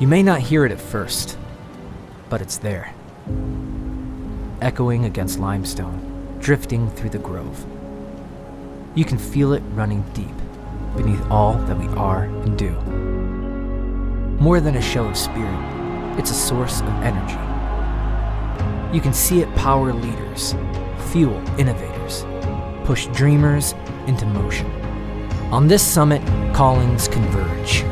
You may not hear it at first, but it's there. Echoing against limestone, drifting through the grove. You can feel it running deep beneath all that we are and do. More than a show of spirit, it's a source of energy. You can see it power leaders, fuel innovators, push dreamers into motion. On this summit, callings converge.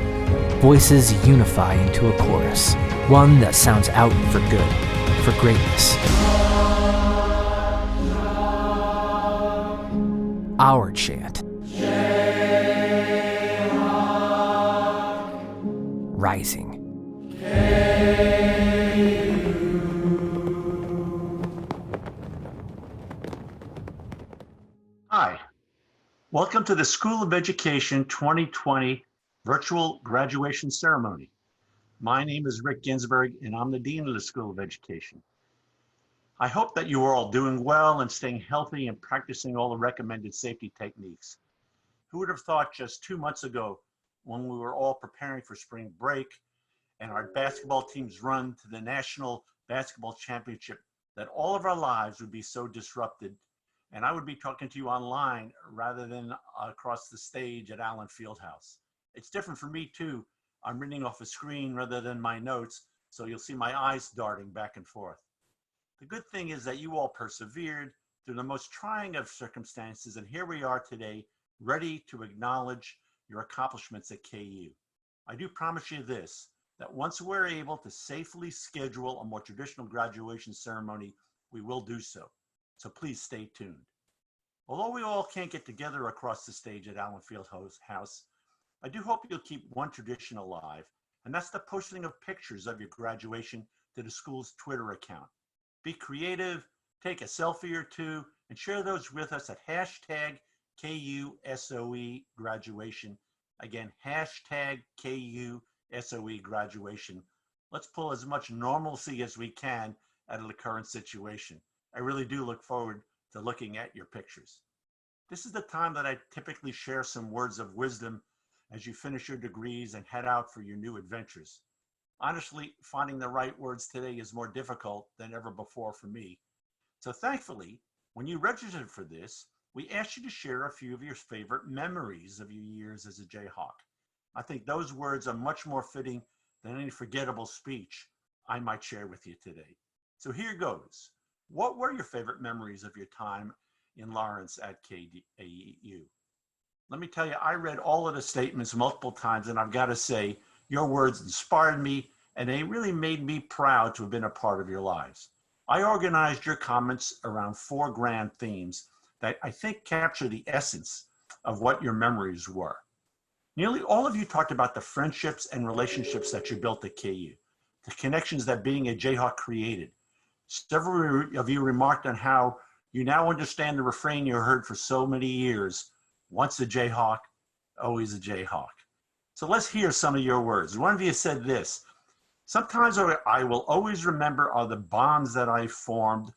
Voices unify into a chorus, one that sounds out for good, for greatness. Our chant. Rising. Hi, welcome to the School of Education 2020 virtual graduation ceremony. My name is Rick Ginsberg and I'm the Dean of the School of Education. I hope that you are all doing well and staying healthy and practicing all the recommended safety techniques. Who would have thought just 2 months ago, when we were all preparing for spring break and our basketball teams run to the National Basketball Championship, that all of our lives would be so disrupted and I would be talking to you online rather than across the stage at Allen Fieldhouse. It's different for me too. I'm reading off a screen rather than my notes, so you'll see my eyes darting back and forth. The good thing is that you all persevered through the most trying of circumstances, and here we are today, ready to acknowledge your accomplishments at KU. I do promise you this, that once we're able to safely schedule a more traditional graduation ceremony, we will do so. So please stay tuned. Although we all can't get together across the stage at Allen Fieldhouse, I do hope you'll keep one tradition alive, and that's the posting of pictures of your graduation to the school's Twitter account. Be creative, take a selfie or two, and share those with us at hashtag KUSOE graduation. Again, hashtag KUSOE graduation. Let's pull as much normalcy as we can out of the current situation. I really do look forward to looking at your pictures. This is the time that I typically share some words of wisdom as you finish your degrees and head out for your new adventures. Honestly, finding the right words today is more difficult than ever before for me. So thankfully, when you registered for this, we asked you to share a few of your favorite memories of your years as a Jayhawk. I think those words are much more fitting than any forgettable speech I might share with you today. So here goes. What were your favorite memories of your time in Lawrence at KU? Let me tell you, I read all of the statements multiple times, and I've got to say, your words inspired me, and they really made me proud to have been a part of your lives. I organized your comments around 4 grand themes that I think capture the essence of what your memories were. Nearly all of you talked about the friendships and relationships that you built at KU, the connections that being a Jayhawk created. Several of you remarked on how you now understand the refrain you heard for so many years, once a Jayhawk, always a Jayhawk. So let's hear some of your words. One of you said this: sometimes I will always remember are the bonds that I formed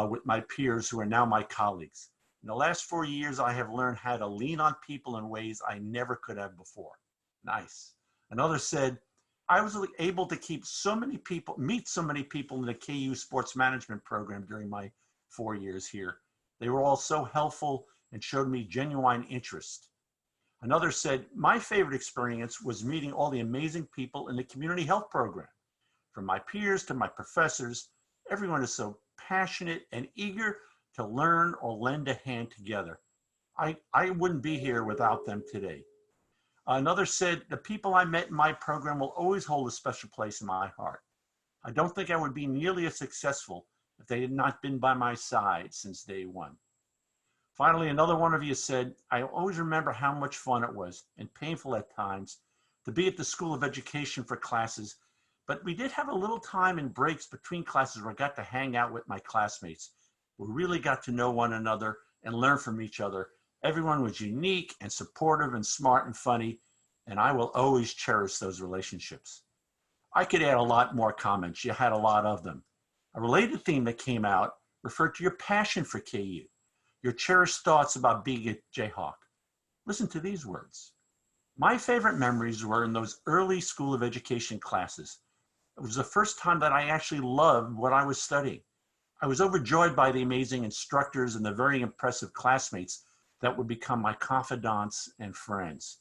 with my peers who are now my colleagues. In the last 4 years, I have learned how to lean on people in ways I never could have before. Nice. Another said, I was able to meet so many people in the KU sports management program during my 4 years here. They were all so helpful and showed me genuine interest. Another said, my favorite experience was meeting all the amazing people in the community health program. From my peers to my professors, everyone is so passionate and eager to learn or lend a hand together. I wouldn't be here without them today. Another said, the people I met in my program will always hold a special place in my heart. I don't think I would be nearly as successful if they had not been by my side since day one. Finally, another one of you said, I always remember how much fun it was, and painful at times, to be at the School of Education for classes, but we did have a little time in breaks between classes where I got to hang out with my classmates. We really got to know one another and learn from each other. Everyone was unique and supportive and smart and funny, and I will always cherish those relationships. I could add a lot more comments. You had a lot of them. A related theme that came out referred to your passion for KU, your cherished thoughts about being a Jayhawk. Listen to these words. My favorite memories were in those early School of Education classes. It was the first time that I actually loved what I was studying. I was overjoyed by the amazing instructors and the very impressive classmates that would become my confidants and friends.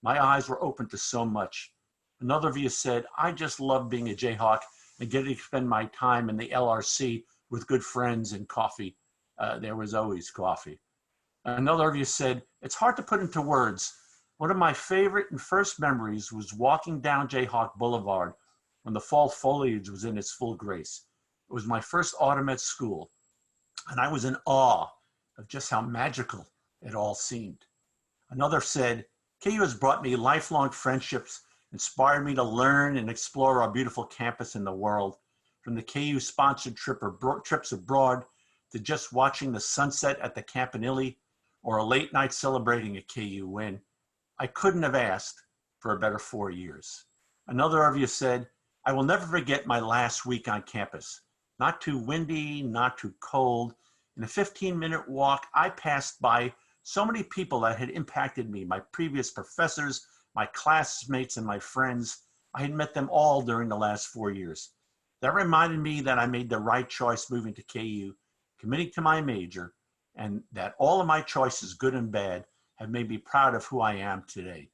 My eyes were open to so much. Another of you said, I just love being a Jayhawk and getting to spend my time in the LRC with good friends and coffee. There was always coffee. Another of you said, it's hard to put into words. One of my favorite and first memories was walking down Jayhawk Boulevard when the fall foliage was in its full grace. It was my first autumn at school, and I was in awe of just how magical it all seemed. Another said, KU has brought me lifelong friendships, inspired me to learn and explore our beautiful campus in the world, from the KU-sponsored trips abroad to just watching the sunset at the Campanile or a late night celebrating a KU win. I couldn't have asked for a better 4 years. Another of you said, I will never forget my last week on campus. Not too windy, not too cold. In a 15-minute walk, I passed by so many people that had impacted me, my previous professors, my classmates, and my friends. I had met them all during the last 4 years. That reminded me that I made the right choice moving to KU, committing to my major, and that all of my choices, good and bad, have made me proud of who I am today.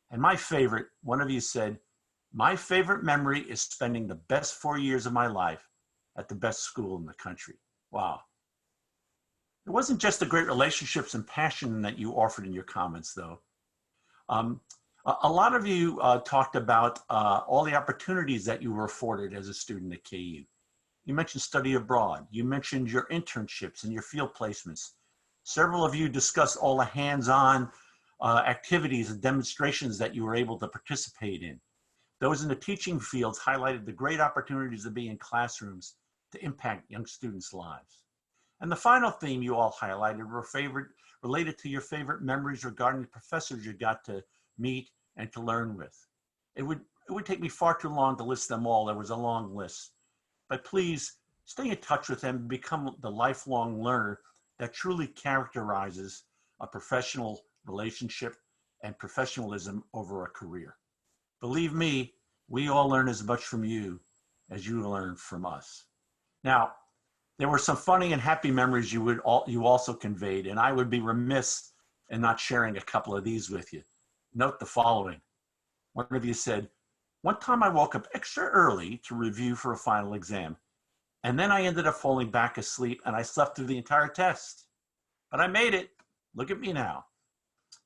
And my favorite, one of you said, my favorite memory is spending the best 4 years of my life at the best school in the country. Wow. It wasn't just the great relationships and passion that you offered in your comments, though. A lot of you talked about all the opportunities that you were afforded as a student at KU. You mentioned study abroad. You mentioned your internships and your field placements. Several of you discussed all the hands-on activities and demonstrations that you were able to participate in. Those in the teaching fields highlighted the great opportunities to be in classrooms to impact young students' lives. And the final theme you all highlighted were related to your favorite memories regarding the professors you got to meet and to learn with. It would take me far too long to list them all. There was a long list. But please stay in touch with them and become the lifelong learner that truly characterizes a professional relationship and professionalism over a career. Believe me, we all learn as much from you as you learn from us. Now, there were some funny and happy memories you also conveyed, and I would be remiss in not sharing a couple of these with you. Note the following. One of you said, one time I woke up extra early to review for a final exam, and then I ended up falling back asleep and I slept through the entire test. But I made it. Look at me now.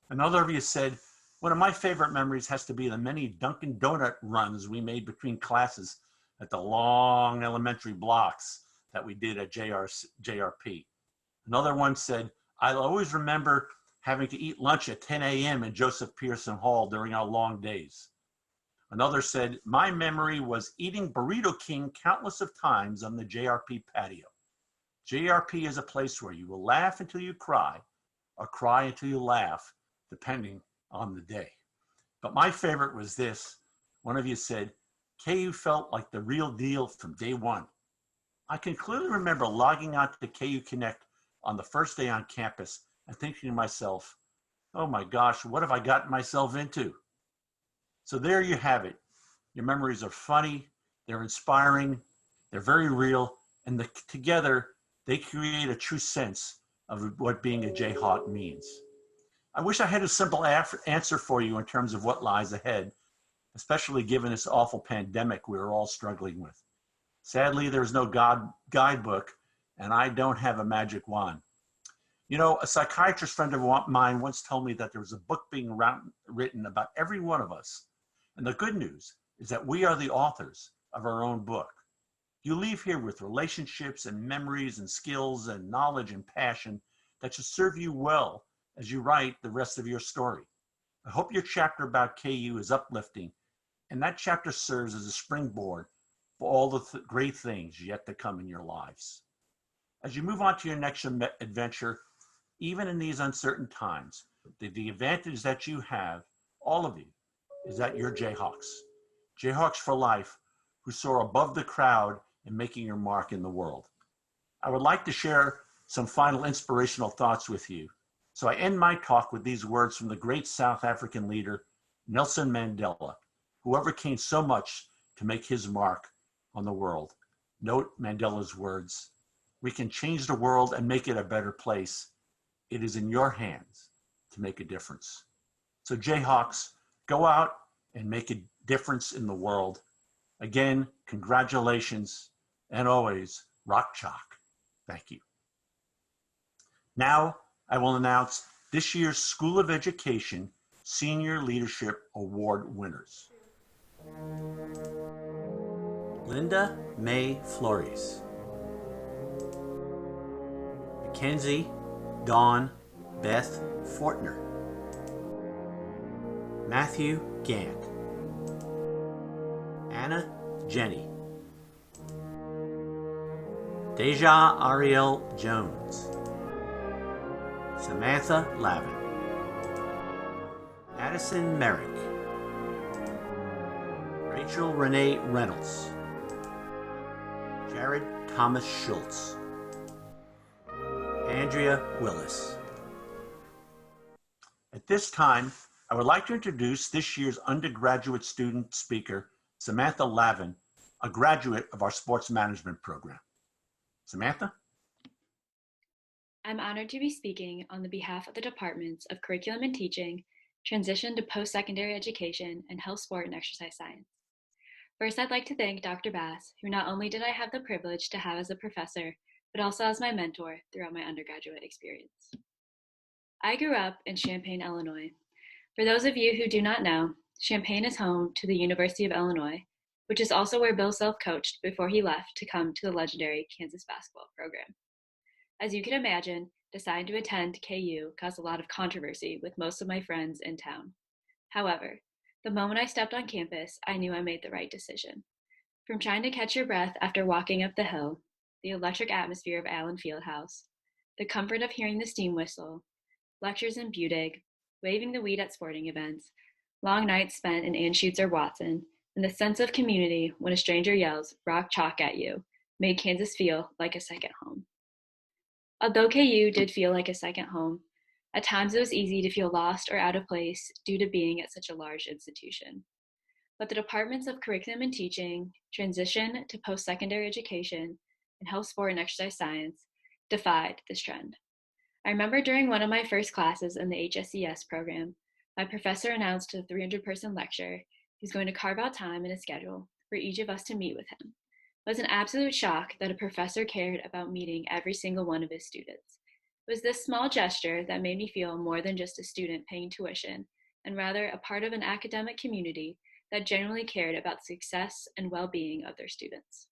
Another of you said, one of my favorite memories has to be the many Dunkin' Donut runs we made between classes at the long elementary blocks that we did at JRP. Another one said, I'll always remember having to eat lunch at 10 a.m. in Joseph Pearson Hall during our long days. Another said, my memory was eating Burrito King countless of times on the JRP patio. JRP is a place where you will laugh until you cry or cry until you laugh, depending on the day. But my favorite was this. One of you said, KU felt like the real deal from day one. I can clearly remember logging on to KU Connect on the first day on campus and thinking to myself, oh my gosh, what have I gotten myself into? So there you have it. Your memories are funny, they're inspiring, they're very real, and together they create a true sense of what being a Jayhawk means. I wish I had a simple answer for you in terms of what lies ahead, especially given this awful pandemic we're all struggling with. Sadly, there's no guidebook, and I don't have a magic wand. You know, a psychiatrist friend of mine once told me that there was a book being written about every one of us. And the good news is that we are the authors of our own book. You leave here with relationships and memories and skills and knowledge and passion that should serve you well as you write the rest of your story. I hope your chapter about KU is uplifting, and that chapter serves as a springboard for all the great things yet to come in your lives. As you move on to your next adventure, even in these uncertain times, the advantage that you have, all of you, is that you're Jayhawks. Jayhawks for life, who soar above the crowd and making your mark in the world. I would like to share some final inspirational thoughts with you. So I end my talk with these words from the great South African leader, Nelson Mandela, who overcame so much to make his mark on the world. Note Mandela's words, "We can change the world and make it a better place. It is in your hands to make a difference." So Jayhawks, go out and make a difference in the world. Again, congratulations, and always rock chalk. Thank you. Now I will announce this year's School of Education Senior Leadership Award winners. Linda May Flores. Mackenzie Dawn Beth Fortner. Matthew Gant. Anna Jenney. Deja Arielle Jones. Samantha Lavin. Addison Merrick. Rachel Renee Reynolds. Jared Thomas Schultz. Andrea Willis. At this time, I would like to introduce this year's undergraduate student speaker, Samantha Lavin, a graduate of our sports management program. Samantha? I'm honored to be speaking on the behalf of the Departments of Curriculum and Teaching, Transition to Post-Secondary Education, and Health, Sport, and Exercise Science. First, I'd like to thank Dr. Bass, who not only did I have the privilege to have as a professor, but also as my mentor throughout my undergraduate experience. I grew up in Champaign, Illinois. For those of you who do not know, Champaign is home to the University of Illinois, which is also where Bill Self coached before he left to come to the legendary Kansas basketball program. As you can imagine, deciding to attend KU caused a lot of controversy with most of my friends in town. However, the moment I stepped on campus, I knew I made the right decision. From trying to catch your breath after walking up the hill, the electric atmosphere of Allen Fieldhouse, the comfort of hearing the steam whistle, lectures in Budig, waving the weed at sporting events, long nights spent in Anschutz or Watson, and the sense of community when a stranger yells "rock chalk" at you made Kansas feel like a second home. Although KU did feel like a second home, at times it was easy to feel lost or out of place due to being at such a large institution. But the Departments of Curriculum and Teaching, Transition to Post-Secondary Education, and Health, Sport, and Exercise Science defied this trend. I remember during one of my first classes in the HSES program, my professor announced a 300-person lecture he's going to carve out time in his schedule for each of us to meet with him. It was an absolute shock that a professor cared about meeting every single one of his students. It was this small gesture that made me feel more than just a student paying tuition, and rather a part of an academic community that genuinely cared about the success and well-being of their students.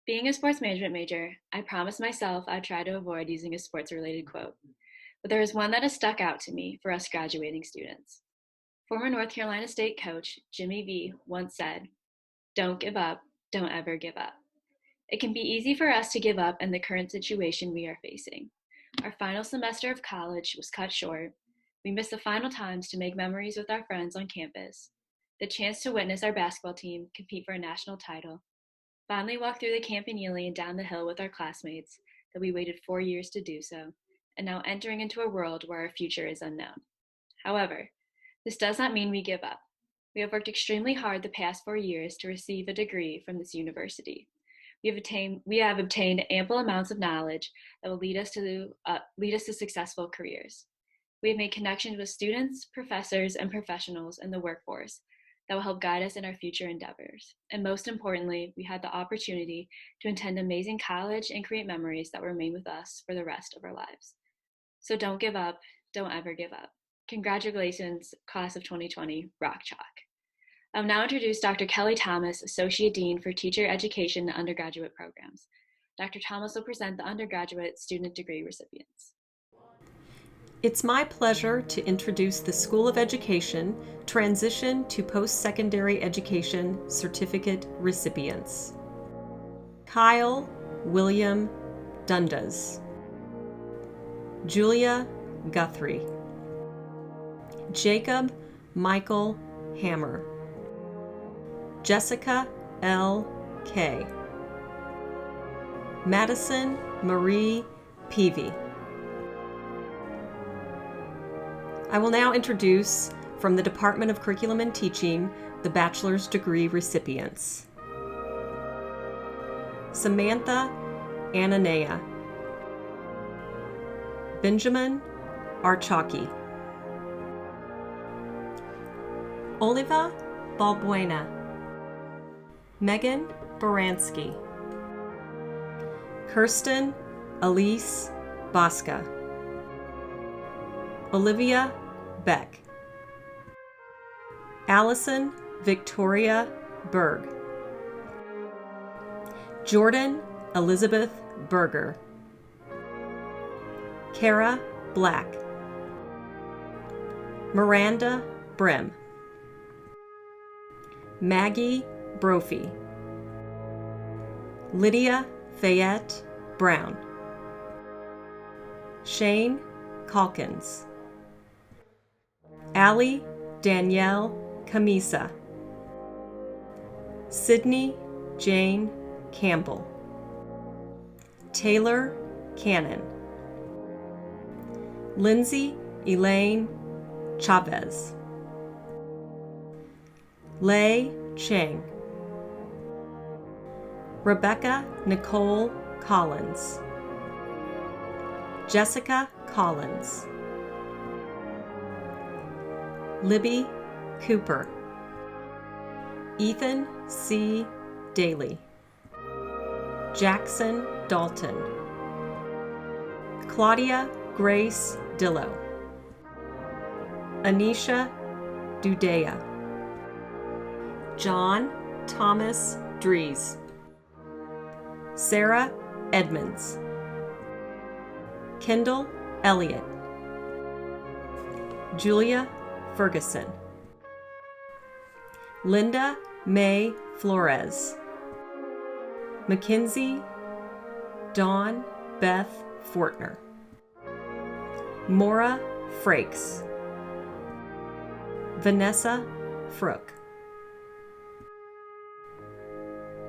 Being a sports management major, I promised myself I'd try to avoid using a sports-related quote, but there is one that has stuck out to me for us graduating students. Former North Carolina State coach Jimmy V once said, "Don't give up, don't ever give up." It can be easy for us to give up in the current situation we are facing. Our final semester of college was cut short. We missed the final times to make memories with our friends on campus, the chance to witness our basketball team compete for a national title, finally walk through the campanile and down the hill with our classmates that we waited 4 years to do so, and now entering into a world where our future is unknown. However, this does not mean we give up. We have worked extremely hard the past 4 years to receive a degree from this university. We have obtained ample amounts of knowledge that will lead us to successful careers. We have made connections with students, professors, and professionals in the workforce that will help guide us in our future endeavors. And most importantly, we had the opportunity to attend amazing college and create memories that will remain with us for the rest of our lives. So don't give up, don't ever give up. Congratulations, class of 2020, Rock Chalk. I'll now introduce Dr. Kelly Thomas, Associate Dean for Teacher Education and Undergraduate Programs. Dr. Thomas will present the undergraduate student degree recipients. It's my pleasure to introduce the School of Education Transition to Post-Secondary Education Certificate recipients. Kyle William Dundas. Julia Guthrie. Jacob Michael Hammer. Jessica L. K. Madison Marie Peavy. I will now introduce from the Department of Curriculum and Teaching, the bachelor's degree recipients: Samantha Ananea, Benjamin Archaki, Olivia Balbuena, Megan Baranski, Kirsten Elise Bosca, Olivia Beck, Allison Victoria Berg, Jordan Elizabeth Berger, Kara Black, Miranda Brim, Maggie Brophy, Lydia Fayette Brown, Shane Calkins, Allie Danielle Camisa, Sydney Jane Campbell, Taylor Cannon, Lindsay Elaine Chavez, Lei Cheng, Rebecca Nicole Collins, Jessica Collins, Libby Cooper, Ethan C. Daly, Jackson Dalton, Claudia Grace Dillow, Anisha Dudea, John Thomas Dries, Sarah Edmonds, Kendall Elliott, Julia Ferguson, Linda May Flores, Mackenzie Dawn Beth Fortner, Maura Frakes, Vanessa Frook,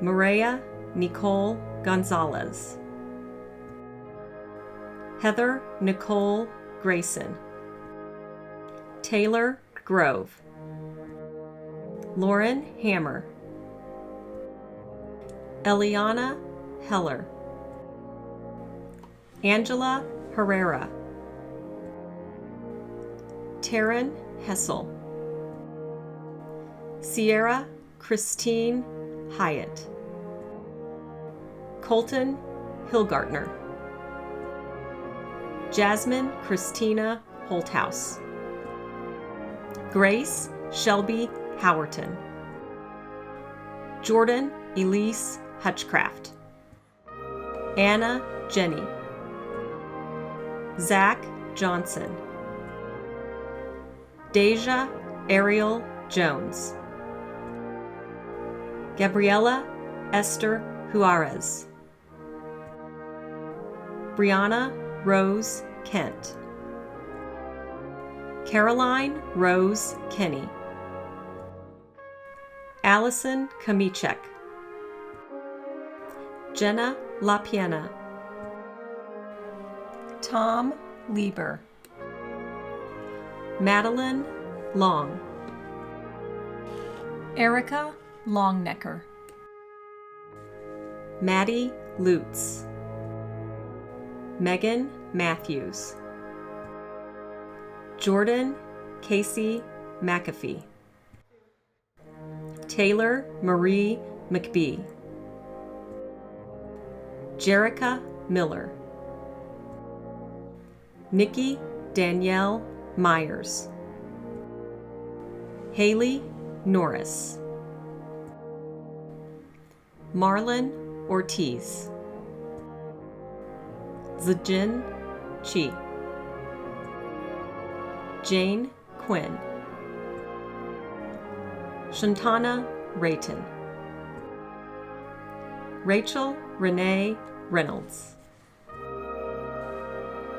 Maria Nicole Gonzalez, Heather Nicole Grayson, Taylor Grove, Lauren Hammer, Eliana Heller, Angela Herrera, Taryn Hessel, Sierra Christine Hyatt, Colton Hilgartner, Jasmine Christina Holthouse, Grace Shelby Howerton, Jordan Elise Hutchcraft, Anna Jenney, Zach Johnson, Deja Ariel Jones, Gabriela Esther Juarez, Brianna Rose Kent, Caroline Rose Kenny, Allison Kamichek, Jenna LaPiena, Tom Lieber, Madeline Long, Erica Longnecker, Maddie Lutz, Megan Matthews, Jordan Casey McAfee, Taylor Marie McBee, Jerica Miller, Nikki Danielle Myers, Haley Norris, Marlon Ortiz, Zijin Chi, Jane Quinn, Shantana Rayton, Rachel Renee Reynolds,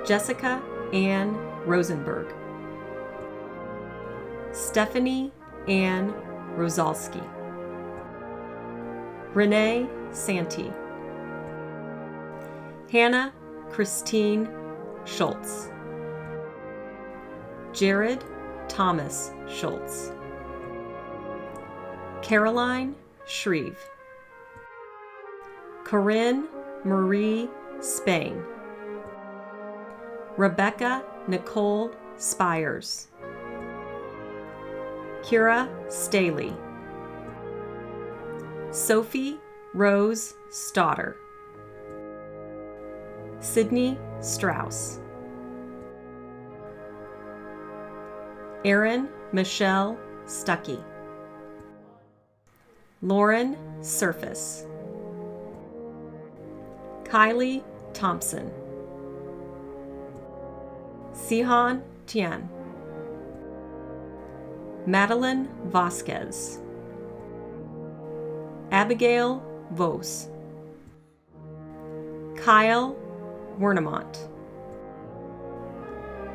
Jessica Ann Rosenberg, Stephanie Ann Rosalski, Renee Santee, Hannah Christine Schultz, Jared Thomas Schultz. Caroline Shreve. Corinne Marie Spain. Rebecca Nicole Spires. Kira Staley. Sophie Rose Stoddard. Sydney Strauss. Erin Michelle Stuckey. Lauren Surface. Kylie Thompson. Sihan Tian. Madeline Vasquez. Abigail Vos. Kyle Wernemont.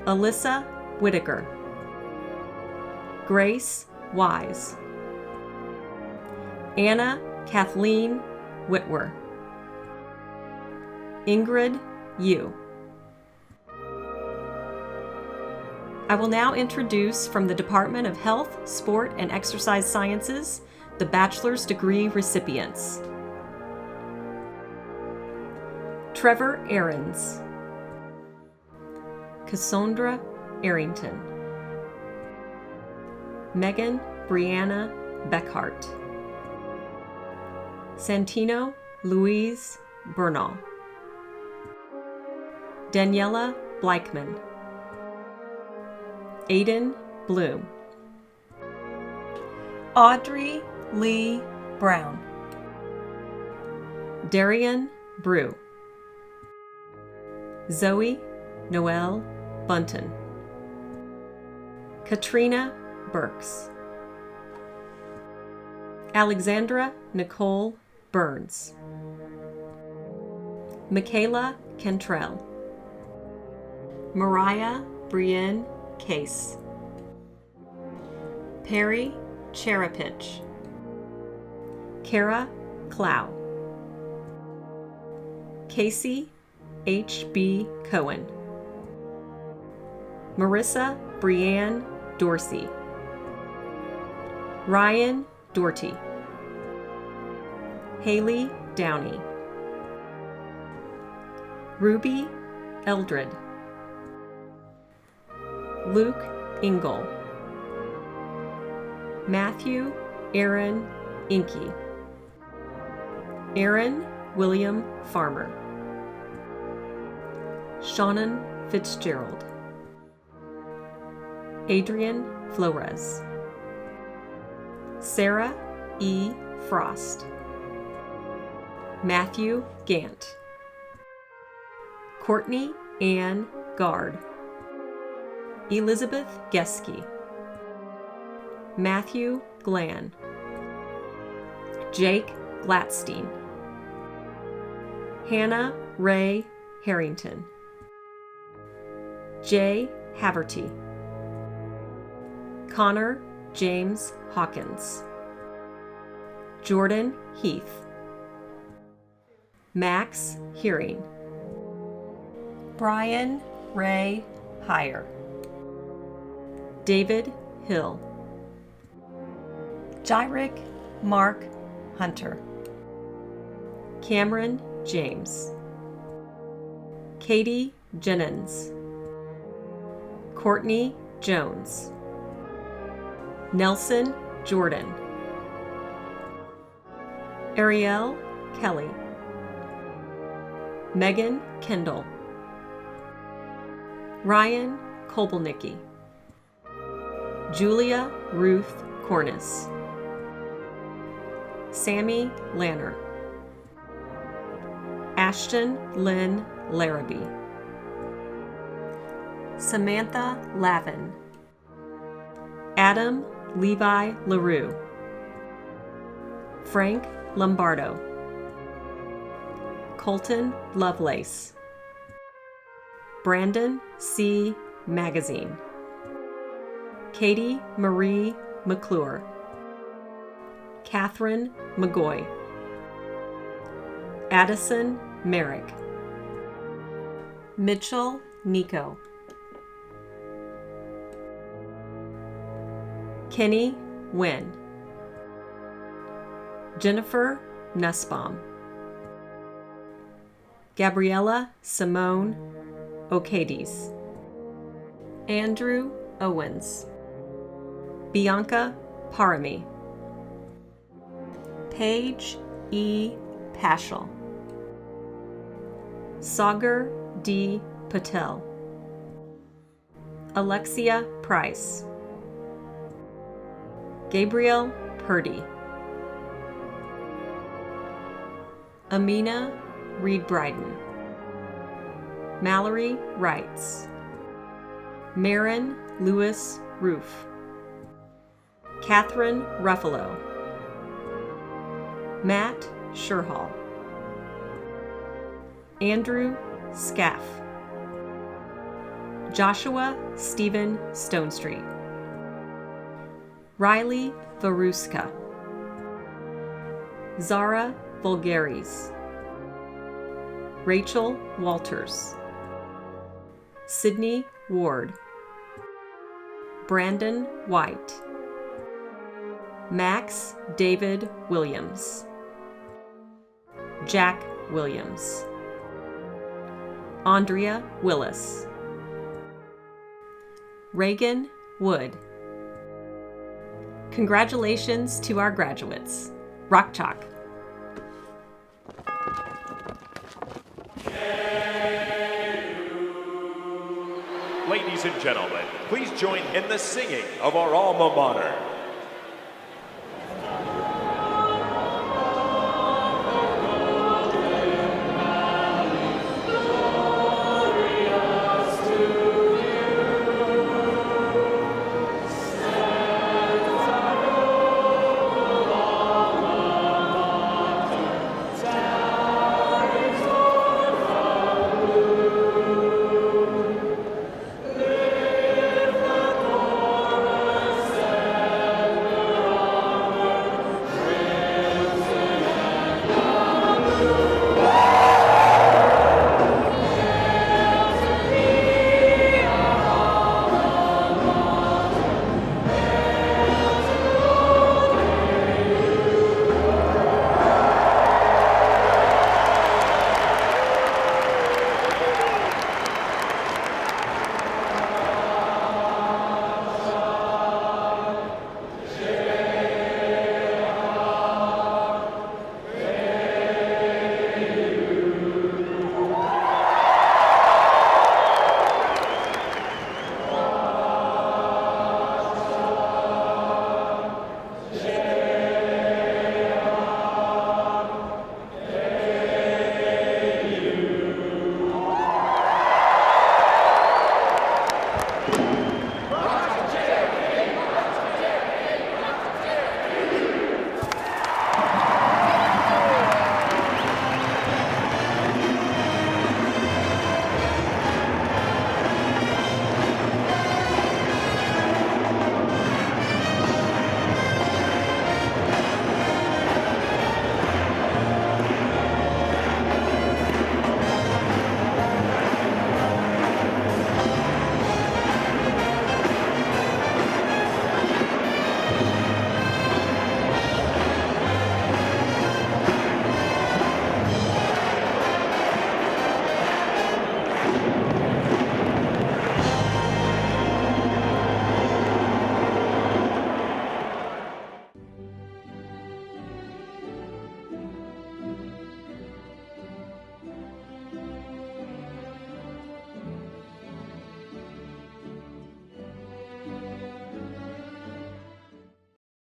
Alyssa Whitaker. Grace Wise. Anna Kathleen Whitwer. Ingrid Yu. I will now introduce from the Department of Health, Sport, and Exercise Sciences the bachelor's degree recipients. Trevor Ahrens. Cassandra Arrington. Megan Brianna Beckhart. Santino Louise Bernal. Daniela Bleichman. Ayden Bloom. Audrey Lee Brown. Darian Brew. Zoe Noelle Bunton. Katrina Burks. Alexandra Nicole Burns. Michaela Cantrell. Mariah Brienne Case. Perry Cherapich. Kara Clow. Casey H.B. Cohen. Marissa Brianne Dorsey. Ryan Doherty. Haley Downey. Ruby Eldred. Luke Ingle. Matthew Aaron Inky. Aaron William Farmer. Shannon Fitzgerald. Adrian Flores. Sarah E. Frost. Matthew Gant. Courtney Ann Gard. Elizabeth Geske. Matthew Glann. Jake Glatstein. Hannah Ray Harrington. Jay Haverty. Connor James Hawkins. Jordan Heath. Max Hearing. Brian Ray Heyer. David Hill. Jyrick Mark Hunter. Cameron James. Katie Jennings. Courtney Jones. Nelson Jordan. Arielle Kelly. Megan Kendall. Ryan Kobelnicki. Julia Ruth Corniss. Sammy Lanner. Ashton Lynn Larrabee. Samantha Lavin. Adam Levi LaRue. Frank Lombardo. Colton Lovelace. Brandon C. Magazine. Katie Marie McClure. Catherine McGoy. Addison Merrick. Mitchell Nico. Kenny Nguyen, Jennifer Nussbaum, Gabriella Simone Ocades, Andrew Owens, Bianca Parami, Paige E. Paschal, Sagar D. Patel, Alexia Price, Gabriel Purdy, Amina Reed-Bryden, Mallory Reitz, Marin Lewis Roof, Catherine Ruffalo, Matt Sherhall, Andrew Scaff, Joshua Stephen Stonestreet, Riley Varuska, Zara Vulgaris, Rachel Walters, Sydney Ward, Brandon White, Max David Williams, Jack Williams, Andrea Willis, Reagan Wood. Congratulations to our graduates. Rock Chalk. Ladies and gentlemen, please join in the singing of our alma mater.